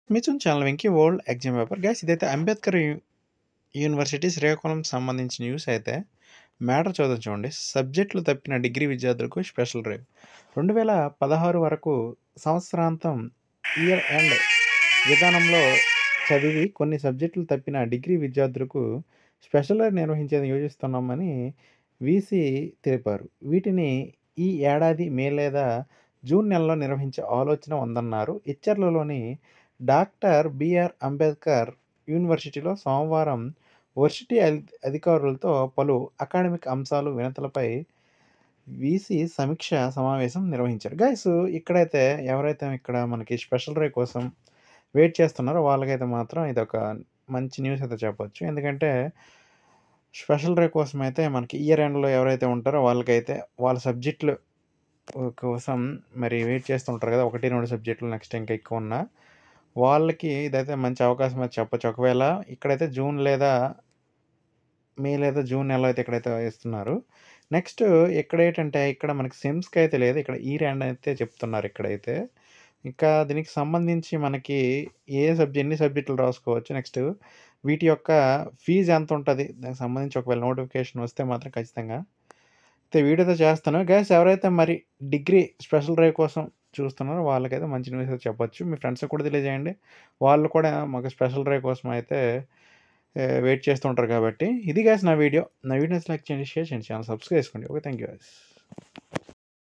Mithun channel Venky world exam paper guys ఇదైతే Ambedkar university Srikakulam సంబంధించిన news అయితే మ్యాటర్ చదువు చూడండి. సబ్జెక్టులు తప్పిన డిగ్రీ విద్యార్థులకు స్పెషల్ డ్రైవ్ 2016 వరకు సంవత్సరాంతం ఇయర్ ఎండ్ విధానంలో చదివి కొన్ని సబ్జెక్టులు తప్పిన డిగ్రీ విద్యార్థులకు స్పెషల్ డ్రైవ్ నిర్వహించేది యోచిస్తున్నామని వీసీ తెలిపారు. వీటిని ఈ ఏడాది మే లేదా జూన్ నెలలో నిర్వహించే ఆలోచన ఉందన్నారు. ఇచ్చర్లలోని డాక్టర్ బిఆర్ అంబేద్కర్ యూనివర్సిటీలో సోమవారం వర్సిటీ అధికారులతో పలు అకాడమిక్ అంశాలు వినతులపై వీసీ సమీక్ష సమావేశం నిర్వహించారు. గైస్ ఇక్కడైతే ఎవరైతే ఇక్కడ మనకి స్పెషల్ డ్రైవ్ కోసం వెయిట్ చేస్తున్నారో వాళ్ళకైతే మాత్రం ఇదొక మంచి న్యూస్ అయితే చెప్పొచ్చు. ఎందుకంటే స్పెషల్ డ్రైవ్ కోసం అయితే మనకి ఇయర్ ఎండ్‌లో ఎవరైతే ఉంటారో వాళ్ళకైతే వాళ్ళ సబ్జెక్టులు కోసం మరి వెయిట్ చేస్తుంటారు కదా! 1, 2 సబ్జెక్టులు నెక్స్ట్ ఇంకా ఎక్కువున్నా వాళ్ళకి ఇదైతే మంచి అవకాశం అని చెప్పొచ్చు. ఒకవేళ ఇక్కడైతే జూన్ లేదా మే లేదా జూన్ నెలలో అయితే ఇక్కడైతే ఇస్తున్నారు. నెక్స్ట్ ఇక్కడేంటంటే ఇక్కడ మనకి సెమ్స్‌కైతే లేదు. ఇక్కడ ఇయర్ ఎండ్ అయితే చెప్తున్నారు ఇక్కడైతే. ఇంకా దీనికి సంబంధించి మనకి ఎన్ని సబ్జెక్టులు రాసుకోవచ్చు. నెక్స్ట్ వీటి యొక్క ఫీజ్ ఎంతుంటది? దానికి సంబంధించి ఒకవేళ నోటిఫికేషన్ వస్తే మాత్రం ఖచ్చితంగా అయితే వీడియోతో చేస్తాను. గైస్ ఎవరైతే మరి డిగ్రీ స్పెషల్ డ్రైవ్ కోసం చూస్తున్నారో వాళ్ళకైతే మంచి న్యూస్ అయితే చెప్పొచ్చు. మీ ఫ్రెండ్స్‌కి కూడా తెలియజేయండి. వాళ్ళు కూడా మాకు స్పెషల్ డ్రైవ్ కోసం అయితే వెయిట్ చేస్తూ ఉంటారు కాబట్టి. ఇది గైస్ నా వీడియో. నా వీడియోస్ లైక్ చేయండి, షేర్ చేయండి, ఛానెల్ సబ్స్క్రైబ్ చేసుకోండి. ఓకే. Thank you guys.